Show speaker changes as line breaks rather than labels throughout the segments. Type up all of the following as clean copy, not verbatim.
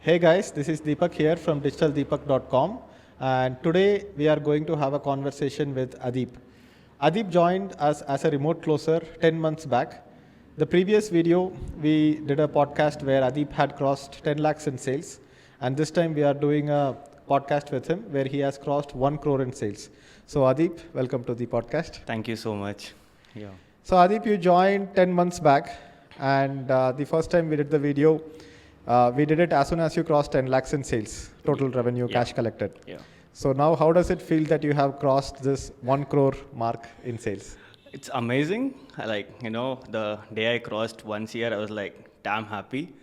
Hey guys, this is Deepak here from digitaldeepak.com, and today we are going to have a conversation with Adeep. Adeep joined us as a remote closer 10 months back. The previous video, we did a podcast where Adeep had crossed 10 lakhs in sales, and this time we are doing a podcast with him where he has crossed 1 crore in sales. So Adeep, welcome to the podcast.
Thank you so much. Yeah.
So Adeep, you joined 10 months back, and the first time we did the video, we did it as soon as you crossed 10 lakhs in sales, total revenue, cash collected.
Yeah.
So now how does it feel that you have crossed this 1 crore mark in sales?
It's amazing. The day I crossed 1 CR, I was like damn happy.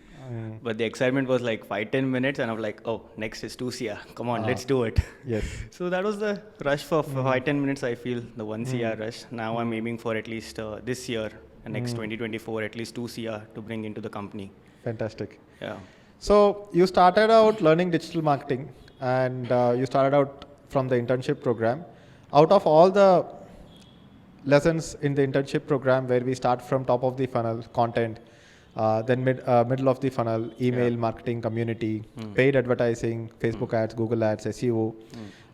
But the excitement was like 5-10 minutes, and I was like, oh, next is 2 CR. Come on, let's do it.
Yes.
So that was the rush for 5-10 minutes. I feel the 1 CR rush. Now I'm aiming for at least this year, next 2024, at least 2 CR to bring into the company.
Fantastic.
Yeah.
So you started out learning digital marketing, and you started out from the internship program. Out of all the lessons in the internship program where we start from top of the funnel, content, then middle of the funnel, email marketing, community, paid advertising, Facebook ads, Google ads, SEO.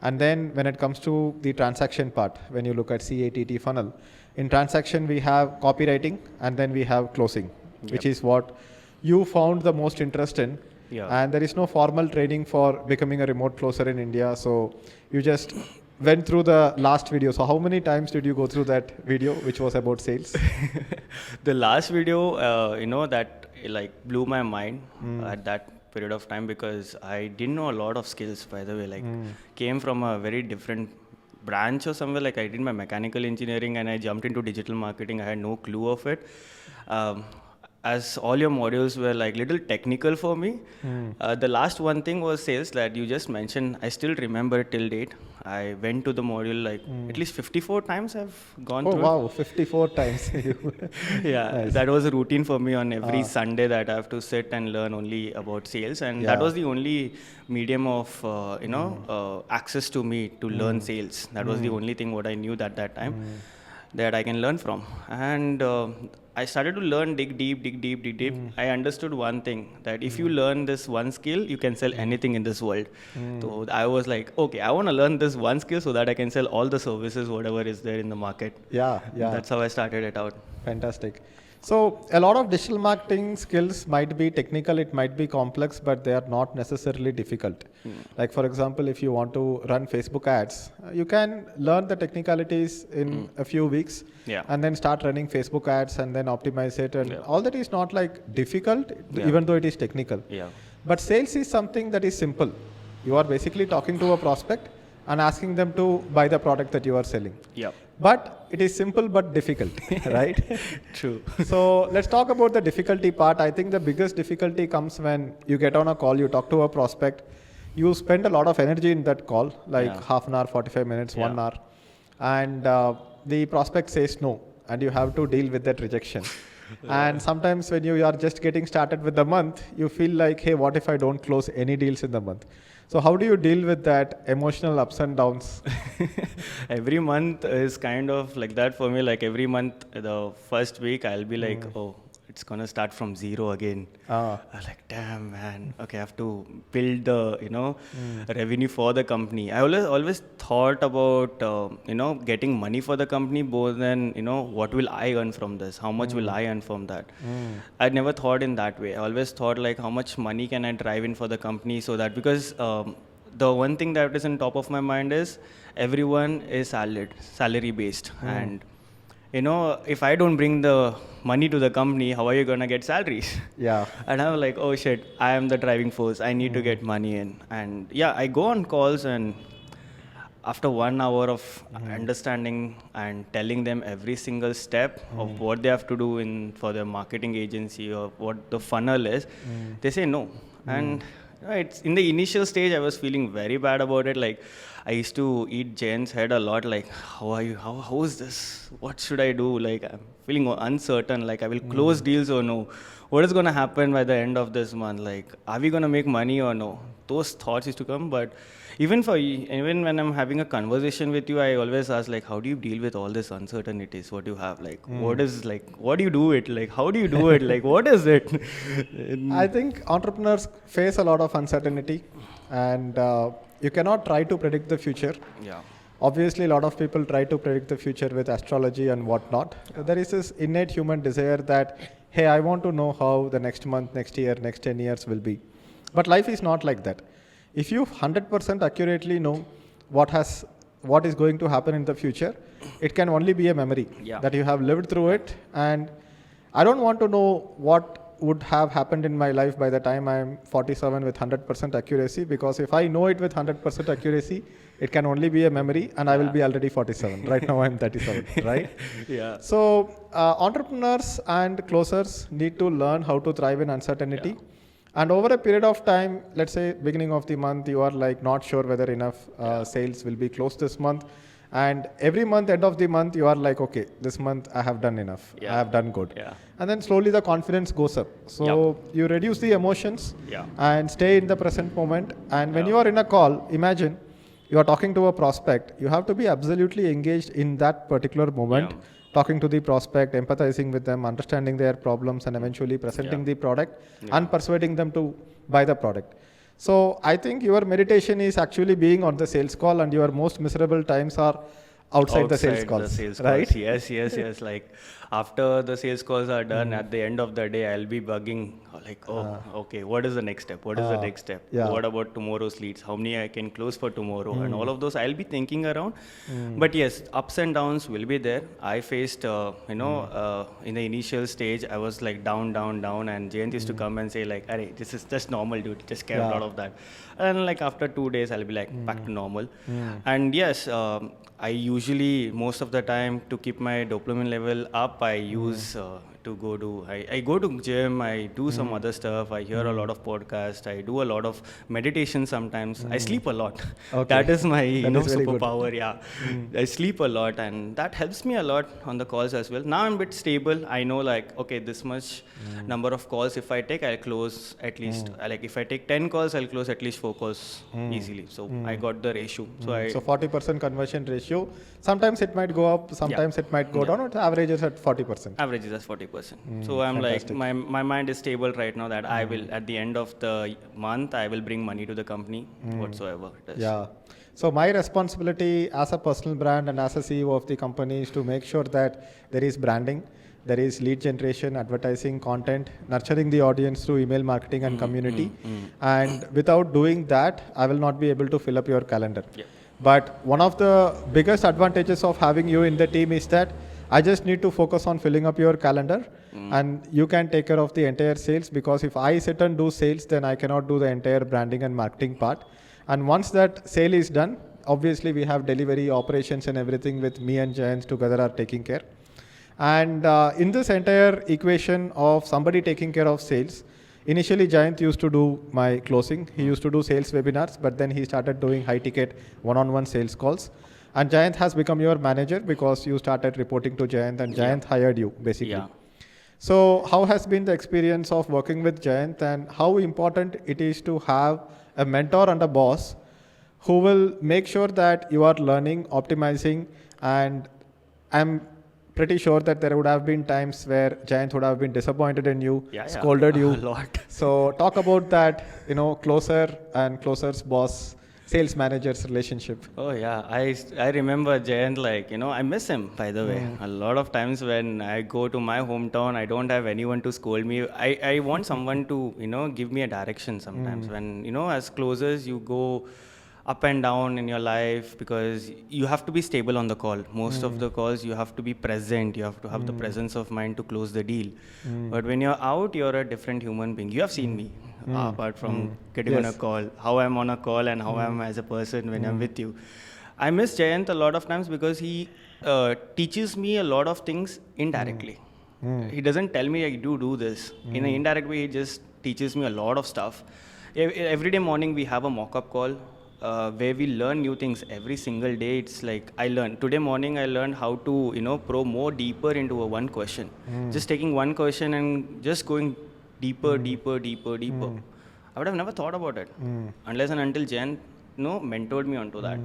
And then when it comes to the transaction part, when you look at CATT funnel, in transaction we have copywriting and then we have closing, which is what you found the most interest in. And there is no formal training for becoming a remote closer in India. So you just went through the last video. So how many times did you go through that video, which was about sales?
The last video, that like blew my mind at that period of time, because I didn't know a lot of skills, by the way, came from a very different branch or somewhere. Like I did my mechanical engineering and I jumped into digital marketing. I had no clue of it. As all your modules were like little technical for me, the last one thing was sales that you just mentioned. I still remember till date. I went to the module like at least 54 times I've gone through.
Oh wow, 54 times.
Yeah, nice. That was a routine for me on every Sunday that I have to sit and learn only about sales, and that was the only medium of access to me to learn sales. That was the only thing what I knew at that time that I can learn from. And I started to learn, dig deep. I understood one thing, that if you learn this one skill, you can sell anything in this world. So I was like, okay, I want to learn this one skill so that I can sell all the services, whatever is there in the market.
Yeah.
That's how I started it out.
Fantastic. So a lot of digital marketing skills might be technical, it might be complex, but they are not necessarily difficult. Like for example, if you want to run Facebook ads, you can learn the technicalities in a few weeks and then start running Facebook ads and then optimize it. And all that is not like difficult, even though it is technical. But sales is something that is simple. You are basically talking to a prospect and asking them to buy the product that you are selling. But it is simple but difficult, right?
True.
So let's talk about the difficulty part. I think the biggest difficulty comes when you get on a call, you talk to a prospect, you spend a lot of energy in that call, like half an hour, 45 minutes, 1 hour. And the prospect says no, and you have to deal with that rejection. And sometimes when you are just getting started with the month, you feel like, hey, what if I don't close any deals in the month? So how do you deal with that emotional ups and downs?
Every month is kind of like that for me. Like every month, the first week, I'll be like, oh, it's going to start from zero again. I'm like, damn, man. Okay, I have to build the, revenue for the company. I always thought about, getting money for the company more than, what will I earn from this? How much will I earn from that? I never thought in that way. I always thought like, how much money can I drive in for the company, so that, because the one thing that is on top of my mind is everyone is salary based. And if I don't bring the money to the company, how are you going to get salaries? And I'm like, oh shit, I am the driving force. I need to get money in. And I go on calls, and after 1 hour of understanding and telling them every single step of what they have to do for their marketing agency or what the funnel is, they say no. And it's in the initial stage, I was feeling very bad about it. Like I used to eat Jane's head a lot. Like, how are you? How is this? What should I do? Like, I'm feeling uncertain. Like, I will close deals or no? what is going to happen by the end of this month? Like, are we going to make money or no? Those thoughts used to come. But even when I'm having a conversation with you, I always ask, like, how do you deal with all this uncertainties? What you have, like, what do you do it? Like, how do you do it? Like, what is it?
I think entrepreneurs face a lot of uncertainty, and you cannot try to predict the future.
Yeah.
Obviously, a lot of people try to predict the future with astrology and whatnot. There is this innate human desire that, hey, I want to know how the next month, next year, next 10 years will be. But life is not like that. If you 100% accurately know what is going to happen in the future, it can only be a memory that you have lived through it. And I don't want to know what would have happened in my life by the time I'm 47 with 100% accuracy, because if I know it with 100% accuracy, it can only be a memory, and I will be already 47. Right now I'm 37, right?
Yeah.
So entrepreneurs and closers need to learn how to thrive in uncertainty.
Yeah.
And over a period of time, let's say beginning of the month, you are like not sure whether enough sales will be closed this month. And every month, end of the month, you are like, okay, this month I have done enough. I have done good.
Yeah.
And then slowly the confidence goes up. So you reduce the emotions and stay in the present moment. And when you are in a call, imagine you are talking to a prospect. You have to be absolutely engaged in that particular moment. Talking to the prospect, empathizing with them, understanding their problems, and eventually presenting the product and persuading them to buy the product. So I think your meditation is actually being on the sales call, and your most miserable times are outside the sales calls, right?
Yes. Like, after the sales calls are done, at the end of the day, I'll be bugging, like, okay, what is the next step? What is the next step? What about tomorrow's leads? How many I can close for tomorrow? And all of those I'll be thinking around. But yes, ups and downs will be there. I faced, in the initial stage, I was like down, and Jayant used to come and say, like, "Arey, this is just normal, dude. Just care a lot of that." And like after 2 days, I'll be like back to normal. And yes, I usually, most of the time, to keep my dopamine level up, I use I go to gym, I do some other stuff, I hear a lot of podcasts, I do a lot of meditation sometimes. I sleep a lot. That is my superpower. I sleep a lot, and that helps me a lot on the calls as well. Now I'm a bit stable. I know, like, okay, this much number of calls if I take, I'll close at least, like if I take 10 calls, I'll close at least 4 calls easily. So I got the ratio. So
40% conversion ratio. Sometimes it might go up, sometimes it might go down. It averages at 40%.
Averages as 40%. So I'm fantastic. Like, my mind is stable right now that I will, at the end of the month, I will bring money to the company, whatsoever it is.
Yeah. So my responsibility as a personal brand and as a CEO of the company is to make sure that there is branding, there is lead generation, advertising, content, nurturing the audience through email marketing and community. And without doing that, I will not be able to fill up your calendar. But one of the biggest advantages of having you in the team is that I just need to focus on filling up your calendar, and you can take care of the entire sales, because if I sit and do sales, then I cannot do the entire branding and marketing part. And once that sale is done, obviously we have delivery, operations and everything with me and Jayant together are taking care. And in this entire equation of somebody taking care of sales, initially Jayant used to do my closing. He used to do sales webinars, but then he started doing high ticket one-on-one sales calls. And Jayant has become your manager because you started reporting to Jayant, and Jayant hired you basically. So how has been the experience of working with Jayant, and how important it is to have a mentor and a boss who will make sure that you are learning, optimizing, and I'm pretty sure that there would have been times where Jayant would have been disappointed in you, scolded you.
A lot.
So talk about that, closer and closer's boss, sales manager's relationship.
Oh yeah, I remember Jayant, like, I miss him, by the way. A lot of times when I go to my hometown, I don't have anyone to scold me. I want someone to, give me a direction sometimes. When, as closers, you go up and down in your life because you have to be stable on the call. Most of the calls, you have to be present. You have to have the presence of mind to close the deal. But when you're out, you're a different human being. You have seen me. Apart from getting on a call, how I'm on a call and how I'm as a person when I'm with you. I miss Jayant a lot of times because he teaches me a lot of things indirectly. He doesn't tell me, like, do this. In an indirect way, he just teaches me a lot of stuff. Every day morning, we have a mock-up call where we learn new things every single day. It's like today morning I learned how to probe more deeper into one question. Just taking one question and just going deeper, deeper, deeper, deeper. I would have never thought about it unless and until Jen, mentored me onto that.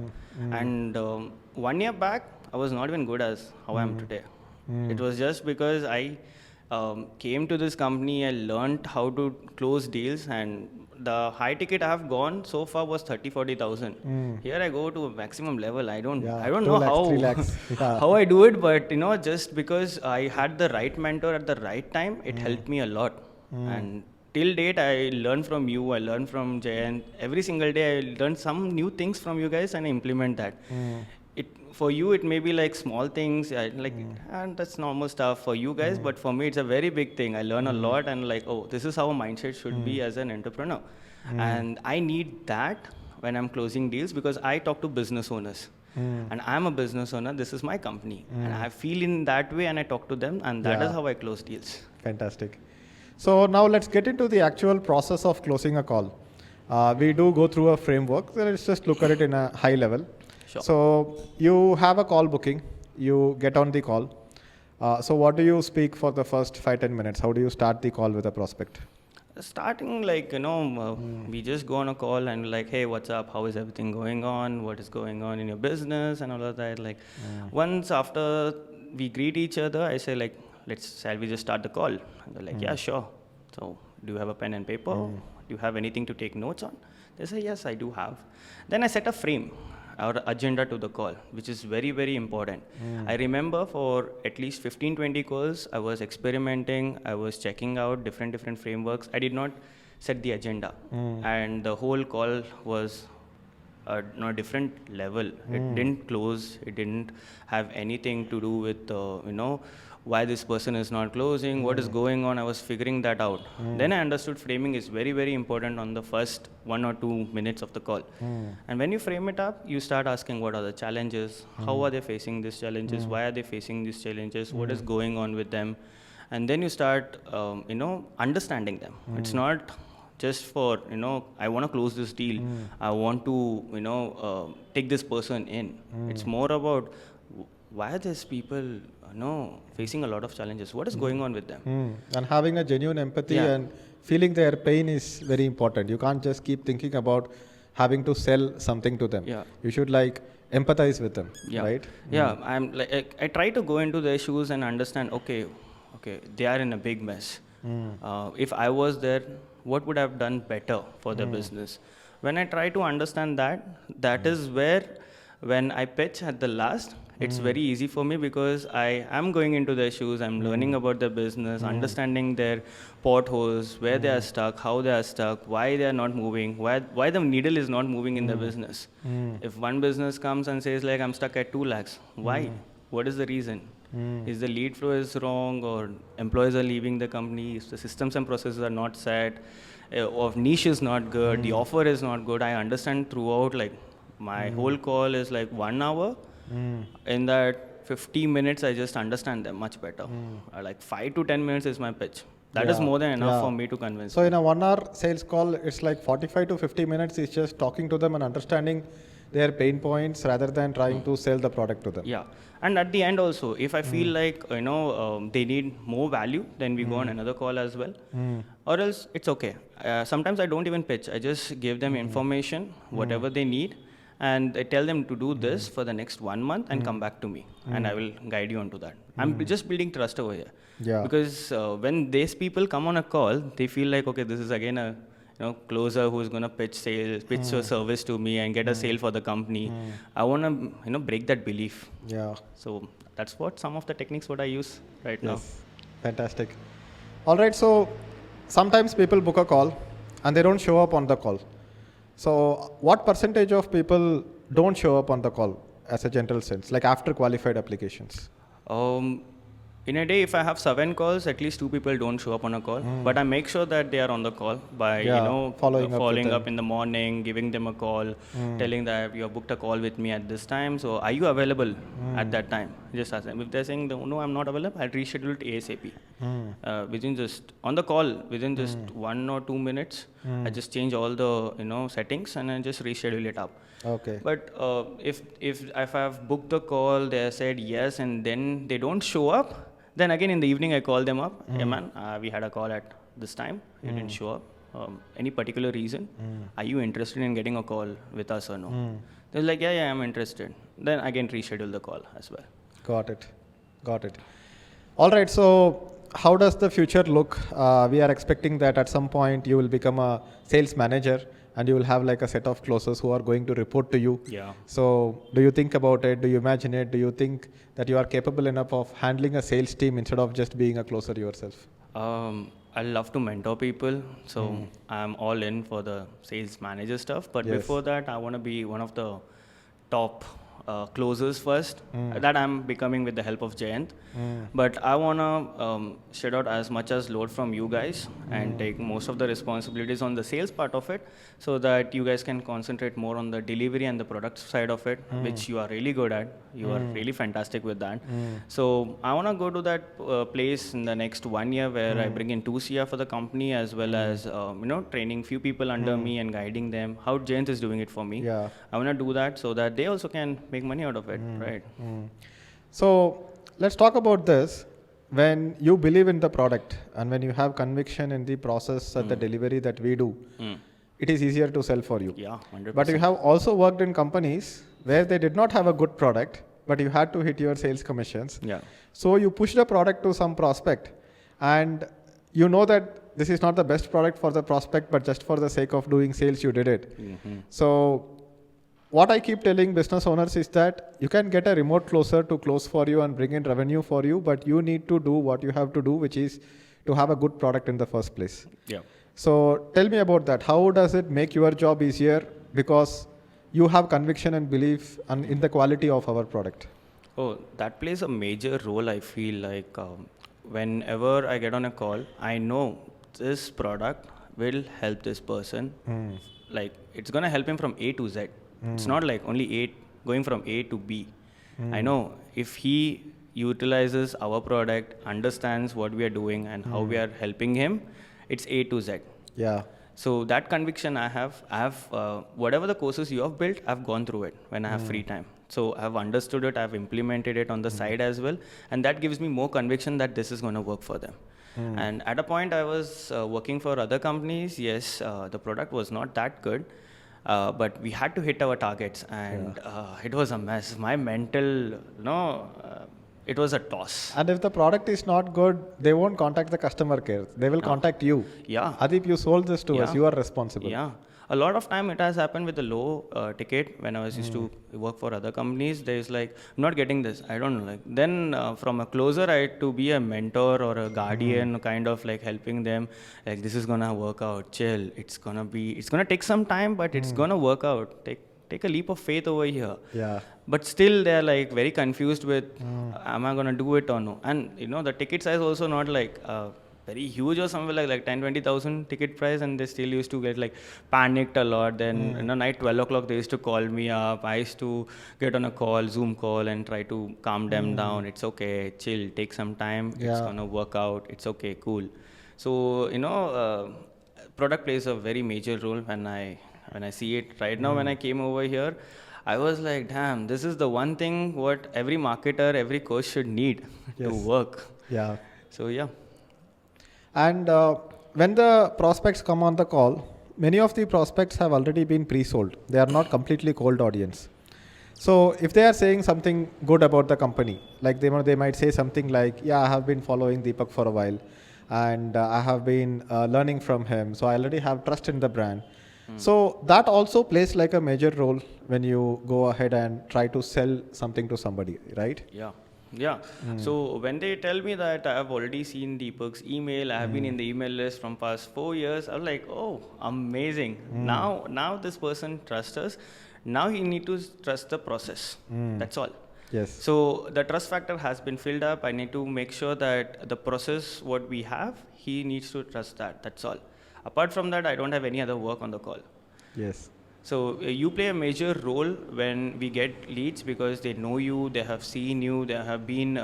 And 1 year back, I was not even good as how I am today. It was just because I came to this company, I learned how to close deals, and the high ticket I have gone so far was 30-40,000. Here I go to a maximum level. I don't
2
know
lakhs,
how
3 lakhs. Yeah.
how I do it, but just because I had the right mentor at the right time, it helped me a lot. And till date, I learn from you, I learn from Jayant. Every single day, I learn some new things from you guys, and I implement that. For you, it may be like small things, and that's normal stuff for you guys, but for me, it's a very big thing. I learn a lot, and this is how a mindset should be as an entrepreneur. And I need that when I'm closing deals, because I talk to business owners. And I'm a business owner, this is my company. And I feel in that way, and I talk to them, and that is how I close deals.
Fantastic. So now let's get into the actual process of closing a call. We do go through a framework, so let's just look at it in a high level.
Sure.
So you have a call booking, you get on the call. So what do you speak for the first 5-10 minutes? How do you start the call with a prospect?
Starting, we just go on a call and hey, what's up? How is everything going on? What is going on in your business and all of that? Once after we greet each other, I say shall we just start the call? And they're like, yeah, sure. So do you have a pen and paper? Do you have anything to take notes on? They say, yes, I do have. Then I set a frame or agenda to the call, which is very, very important. I remember for at least 15-20 calls, I was experimenting, I was checking out different frameworks. I did not set the agenda. And the whole call was on a different level. It didn't close, it didn't have anything to do with, why this person is not closing, what is going on. I was figuring that out. Then I understood framing is very, very important on the first 1 or 2 minutes of the call. And when you frame it up, you start asking what are the challenges, how are they facing these challenges, why are they facing these challenges, what is going on with them. And then you start, understanding them. It's not just for, I want to close this deal. I want to, take this person in. It's more about why are these people facing a lot of challenges? What is going on with them?
And having a genuine empathy and feeling their pain is very important. You can't just keep thinking about having to sell something to them. You should empathize with them, right?
I'm I try to go into their shoes and understand, okay, they are in a big mess. If I was there, what would I have done better for the business? When I try to understand that is where, when I pitch at the last, it's very easy for me, because I am going into their shoes, I'm learning about their business, understanding their potholes, where they are stuck, how they are stuck, why they are not moving, why the needle is not moving in the business. If one business comes and says I'm stuck at 2 lakhs, why? What is the reason? Is the lead flow is wrong, or employees are leaving the company, if the systems and processes are not set, or niche is not good, the offer is not good. I understand throughout, my whole call is 1 hour. In that 50 minutes, I just understand them much better. 5 to 10 minutes is my pitch. That is more than enough for me to convince.
So in a 1 hour sales call, it's 45 to 50 minutes is just talking to them and understanding their pain points rather than trying to sell the product to them.
And at the end also, if I feel they need more value, then we go on another call as well. Or else it's okay. Sometimes I don't even pitch. I just give them information, whatever they need. And I tell them to do this for the next 1 month and come back to me, and I will guide you onto that. I'm just building trust over here. Because when these people come on a call, they feel okay, this is again a closer who's going to pitch a service to me and get a sale for the company. I want to break that belief. So that's what some of the techniques what I use right now.
Fantastic. All right, so sometimes people book a call and they don't show up on the call. So what percentage of people don't show up on the call as a general sense, after qualified applications?
In a day, if I have 7 calls, at least 2 people don't show up on a call. But I make sure that they are on the call by following up in the morning, giving them a call, telling that you have booked a call with me at this time. So are you available at that time? Just ask them. If they're saying no, I'm not available, I'll reschedule it ASAP. Within just 1 or 2 minutes, I just change all the settings and I just reschedule it up.
Okay.
But if I've booked the call, they said yes, and then they don't show up, then again in the evening I call them up. Hey man, we had a call at this time you didn't show up. Any particular reason? Are you interested in getting a call with us or no? They're like, yeah, I'm interested. Then again reschedule the call as well.
Got it. All right, so how does the future look? We are expecting that at some point you will become a sales manager and you will have like a set of closers who are going to report to you.
Yeah.
So do you think about it? Do you imagine it? Do you think that you are capable enough of handling a sales team instead of just being a closer yourself?
I love to mentor people, so I'm all in for the sales manager stuff. But before that, I want to be one of the top closers first. That I'm becoming with the help of Jayant. But I want to shed out as much as load from you guys and take most of the responsibilities on the sales part of it, so that you guys can concentrate more on the delivery and the product side of it, which you are really good at. You are really fantastic with that. So I want to go to that place in the next 1 year where I bring in 2 CR for the company, as well as training few people under me and guiding them. How Jayant is doing it for me.
Yeah.
I want to do that so that they also can make money out of it, right?
So let's talk about this. When you believe in the product and when you have conviction in the process and the delivery that we do, it is easier to sell for you.
Yeah, 100%.
But you have also worked in companies where they did not have a good product, but you had to hit your sales commissions.
Yeah.
So you push the product to some prospect and you know that this is not the best product for the prospect, but just for the sake of doing sales, you did it. So what I keep telling business owners is that you can get a remote closer to close for you and bring in revenue for you, but you need to do what you have to do, which is to have a good product in the first place.
Yeah.
So tell me about that. How does it make your job easier? Because you have conviction and belief in the quality of our product.
Oh, that plays a major role. I feel like whenever I get on a call, I know this product will help this person. Like it's going to help him from A to Z. It's not like only A going from A to B. I know if he utilizes our product, understands what we are doing and how we are helping him, it's A to Z.
Yeah.
So that conviction I have whatever the courses you have built, I've gone through it when I have free time. So I've understood it, I've implemented it on the side as well. And that gives me more conviction that this is going to work for them. And at a point I was working for other companies. Yes, the product was not that good. But we had to hit our targets, and it was a mess. My mental, it was a toss.
And if the product is not good, they won't contact the customer care. They will contact you.
Yeah.
Adeep, you sold this to us. You are responsible.
Yeah. A lot of time it has happened with the low ticket. When I was used to work for other companies, there's like, I'm not getting this. I don't know. Like then from a closer, I had to be a mentor or a guardian, kind of like helping them. Like this is gonna work out. Chill. It's gonna take some time, but it's gonna work out. Take a leap of faith over here.
Yeah.
But still, they're like very confused with, am I gonna do it or no? And the ticket size also not like very huge or somewhere like 10,000-20,000 ticket price, and they still used to get like panicked a lot. Then night 12 o'clock they used to call me up. I used to get on a call, Zoom call, and try to calm them down. It's okay, chill, take some time. It's gonna work out. It's okay, cool. So product plays a very major role when I see it. Right now, when I came over here, I was like, damn, this is the one thing what every marketer, every coach should need to work.
Yeah.
So yeah.
And when the prospects come on the call, many of the prospects have already been pre-sold. They are not completely cold audience. So if they are saying something good about the company, like they might say something like, yeah, I have been following Deepak for a while and I have been learning from him. So I already have trust in the brand. So that also plays like a major role when you go ahead and try to sell something to somebody, right?
Yeah. Yeah. So when they tell me that I have already seen Deepak's email, I have been in the email list from past 4 years, I was like, oh, amazing. Now this person trusts us. Now he need to trust the process. That's all.
Yes.
So the trust factor has been filled up. I need to make sure that the process, what we have, he needs to trust that. That's all. Apart from that, I don't have any other work on the call.
Yes.
So you play a major role when we get leads because they know you, they have seen you, they have been,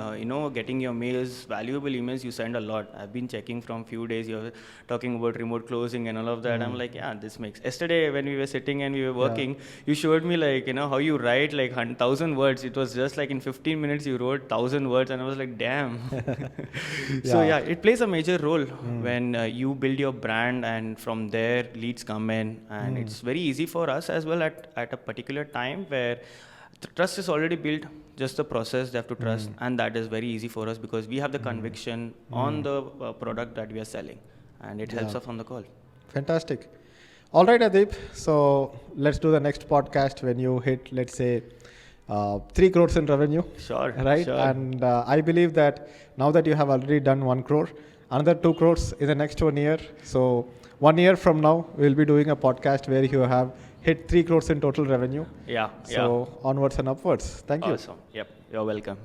getting your mails, valuable emails. You send a lot. I've been checking from few days. You're talking about remote closing and all of that. I'm like, yeah, this makes. Yesterday when we were sitting and we were working, you showed me like, how you write like 1,000 words. It was just like in 15 minutes you wrote 1,000 words, and I was like, damn. So yeah, it plays a major role when you build your brand, and from there leads come in, and it's very easy for us as well at a particular time where the trust is already built. Just the process they have to trust, and that is very easy for us because we have the conviction on the product that we are selling, and it helps us on the call.
Fantastic. All right, Adeep. So let's do the next podcast when you hit, let's say, 3 crores in revenue.
Sure.
Right.
Sure.
And I believe that now that you have already done 1 crore, another 2 crores in the next 1 year. So 1 year from now, we'll be doing a podcast where you have hit 3 crores in total revenue.
Yeah.
So onwards and upwards. Thank you.
Awesome. Yep. You're welcome.